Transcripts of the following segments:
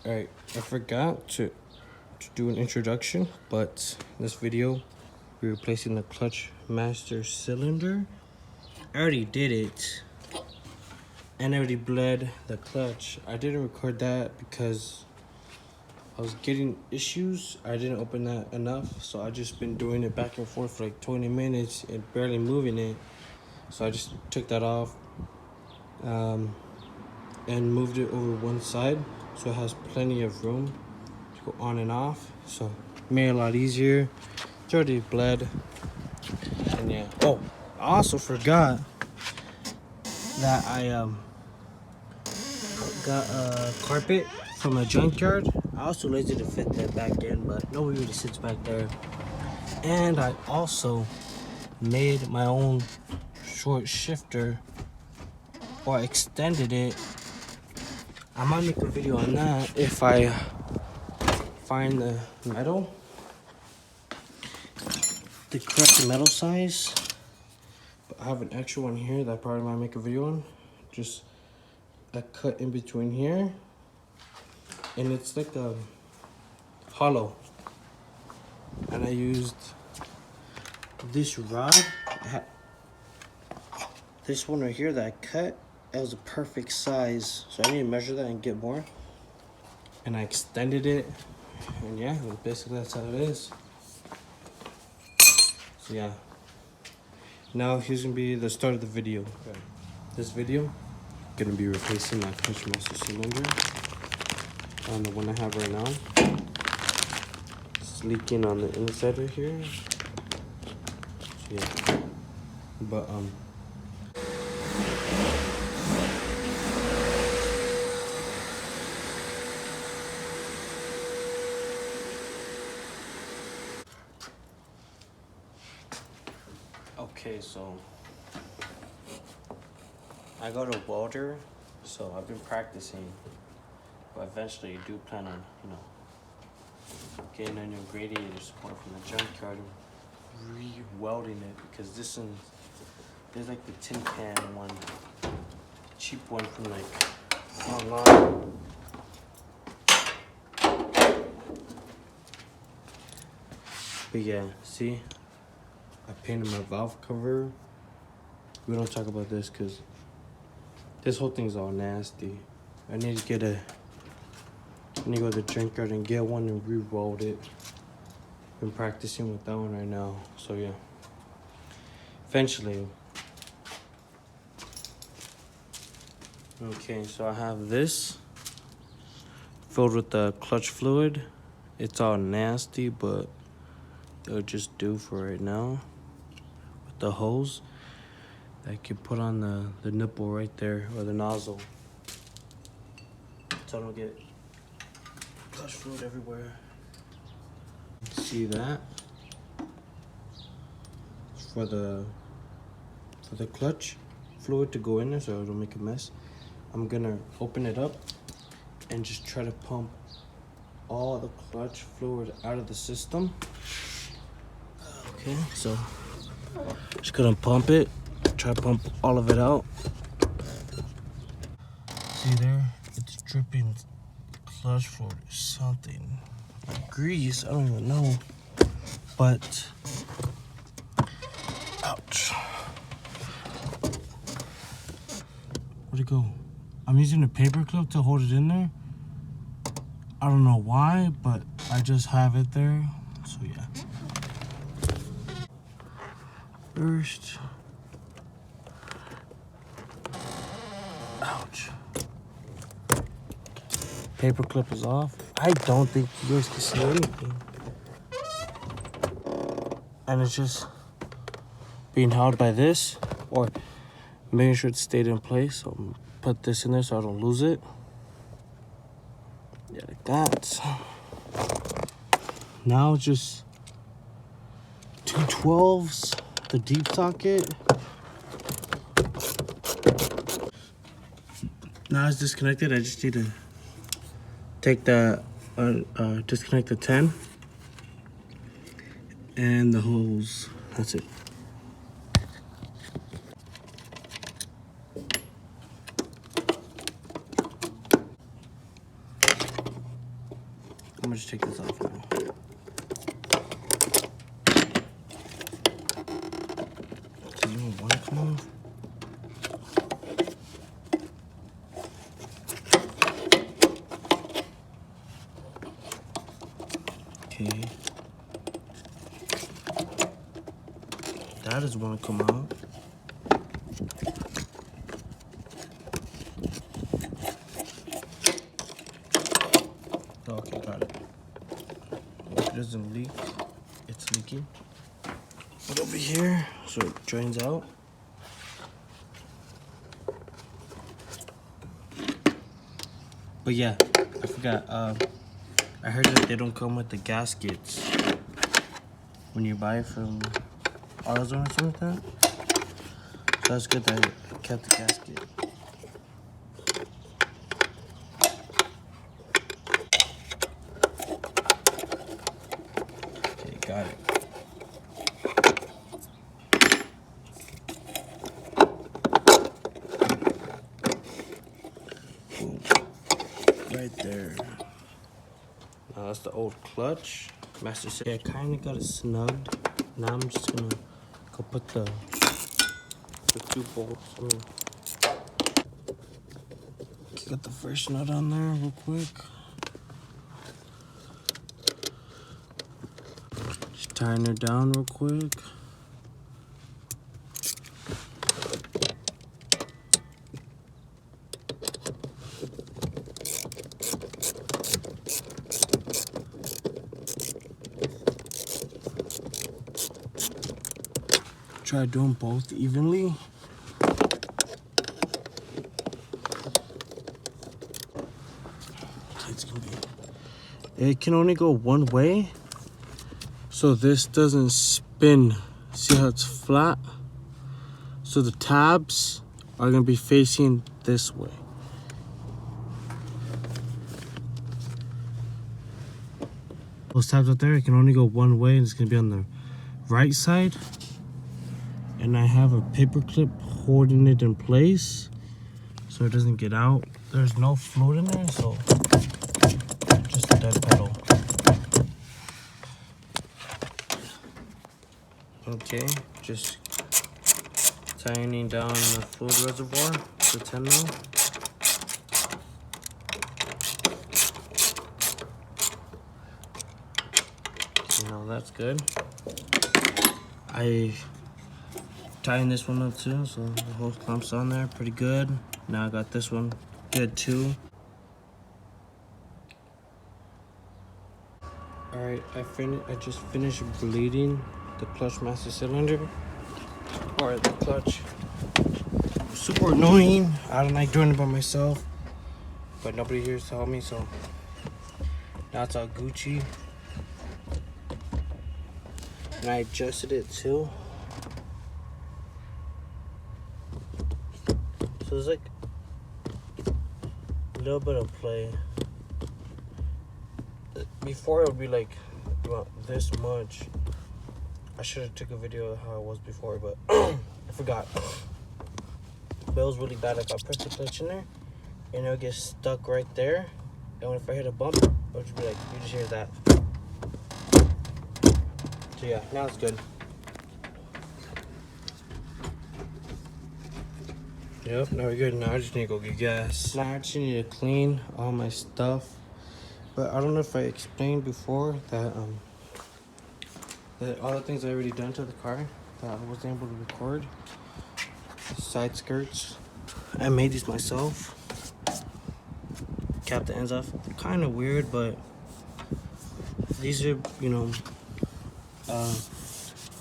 Alright, I forgot to do an introduction, but in this video, we're replacing the clutch master cylinder. I already did it, and I already bled the clutch. I didn't record that because I was getting issues. I didn't open that enough, so I just been doing it back and forth for like 20 minutes and barely moving it. So I just took that off and moved it over one side so it has plenty of room to go on and off. So it made it a lot easier. It's already bled. And yeah. Oh, I also forgot that I got a carpet from a junkyard. I also lazy to fit that back in, but nobody really sits back there. And I also made my own short shifter, or extended it. I might make a video on that if I find the metal, the correct metal size. But I have an extra one here that I probably might make a video on. Just a cut in between here, and it's like a hollow. And I used this rod, this one right here that I cut. It was a perfect size, so I need to measure that and get more. And I extended it, and yeah, basically that's how it is. So yeah, now here's gonna be the start of the video. Okay. This video, gonna be replacing my clutch master cylinder on the one I have right now. It's leaking on the inside right here. So yeah, but okay, so I got a welder, so I've been practicing, but eventually I do plan on, getting a new radiator support from the junkyard and re-welding it, because this one, there's like the tin can one, the cheap one from like online. But yeah, see, I painted my valve cover. We don't talk about this because this whole thing's all nasty. I need to go to the junkyard and get one and re-weld it. Been practicing with that one right now, so yeah. Eventually. Okay, so I have this filled with the clutch fluid. It's all nasty, but it'll just do for right now. With the hose that I can put on the nipple right there, or the nozzle, so I don't get clutch fluid everywhere. See that? For the clutch fluid to go in there so it don't make a mess. I'm gonna open it up and just try to pump all the clutch fluid out of the system. Okay, so just gonna pump it, try to pump all of it out. See there? It's dripping clutch fluid or something. Like grease, I don't even know. But ouch. Where'd it go? I'm using a paper clip to hold it in there. I don't know why, but I just have it there. So yeah. First. Ouch. Paper clip is off. I don't think you guys can see anything. And it's just being held by this, or making sure it stayed in place. So I'm put this in there so I don't lose it. Yeah, like that. Now just 212s, the deep socket. Now it's disconnected. I just need to take the disconnect the 10 and the hose. That's it. gonna just take this off now. Does it even want to come off? Okay. That doesn't want to come out. Okay, got it. It doesn't leak. It's leaking. Put it over here so it drains out. But yeah, I forgot. I heard that they don't come with the gaskets when you buy it from AutoZone or something like that. So that's good that I kept the gasket. Okay, got it. Boom. Right there. Now that's the old clutch. Master said, yeah, I kind of got it snugged. Now I'm just gonna go put the 2 bolts. Get the first nut on there real quick. Just tighten it down real quick. Try doing both evenly. It can only go one way, so this doesn't spin. See how it's flat? So the tabs are gonna be facing this way. Those tabs up there, it can only go one way, and it's gonna be on the right side. And I have a paper clip holding it in place so it doesn't get out. There's no fluid in there, so just a dead pedal. Okay, just tightening down the fluid reservoir to 10 mil. Now that's good. I tightened this one up too, so the whole clump's on there pretty good. Now I got this one good too. Alright, I just finished bleeding the clutch master cylinder, or the clutch. Super annoying. I don't like doing it by myself, but nobody here to help me, so now it's all Gucci. And I adjusted it too. So there's like a little bit of play. Before it would be like about this much. I should have took a video of how it was before, but I forgot. But it was really bad. Like I pressed the clutch in there and it would get stuck right there. And if I hit a bump, it would just be like, you just hear that. So yeah, now it's good. Yep, now we're good. Now I just need to go get gas. Now I just need to clean all my stuff. But I don't know if I explained before that that all the things I already done to the car that I wasn't able to record. Side skirts. I made these myself. Cap the ends off. They're kind of weird, but these are, you know,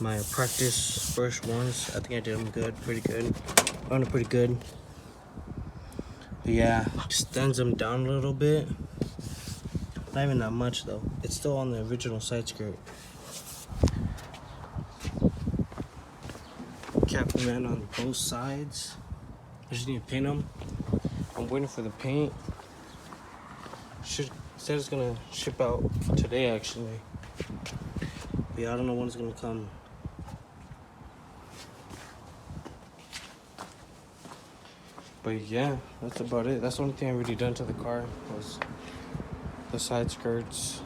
my practice first ones. I think I did them good, pretty good. I did pretty good. But yeah, extends them down a little bit. Not even that much though. It's still on the original side skirt. Cap them in on both sides. I just need to paint them. I'm waiting for the paint. Said it's gonna ship out today actually. But yeah, I don't know when it's gonna come. But yeah, that's about it. That's the only thing I really done to the car was the side skirts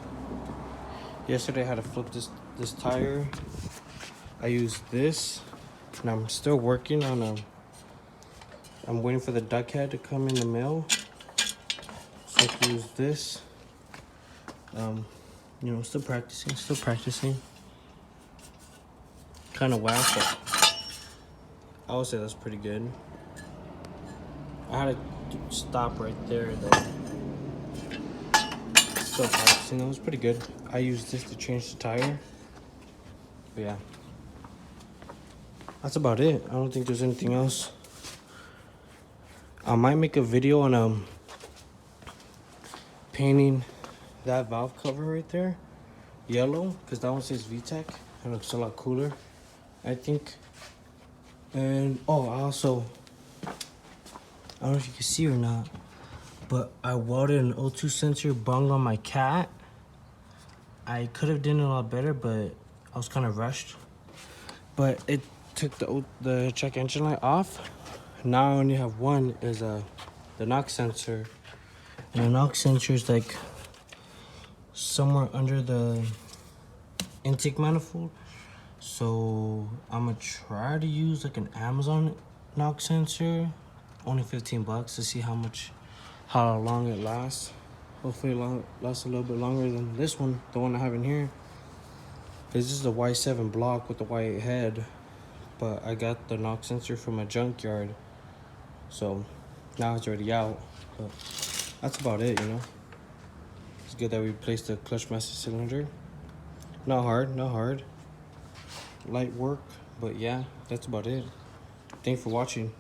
Yesterday I had to flip this tire. I used this, and I'm still working on I'm waiting for the duck head to come in the mail, so I can use this. You know, still practicing. Kind of whack, but I would say that's pretty good. I had to stop right there though. Still practicing. That was pretty good. I used this to change the tire. But yeah, that's about it. I don't think there's anything else. I might make a video on painting that valve cover right there yellow, because that one says VTEC and it looks a lot cooler, I think. And oh, I don't know if you can see or not, but I welded an O2 sensor bung on my cat. I could have done it a lot better, but I was kind of rushed. But it took the check engine light off. Now I only have one, is the knock sensor. And the knock sensor is like somewhere under the intake manifold. So I'm gonna try to use like an Amazon knock sensor. Only 15 bucks to see how long it lasts. Hopefully it lasts a little bit longer than this one, the one I have in here. This is the Y7 block with the white head, but I got the knock sensor from a junkyard, so now it's already out. But that's about it, you know. It's good that we replaced the clutch master cylinder. Not hard. Light work, but yeah, that's about it. Thanks for watching.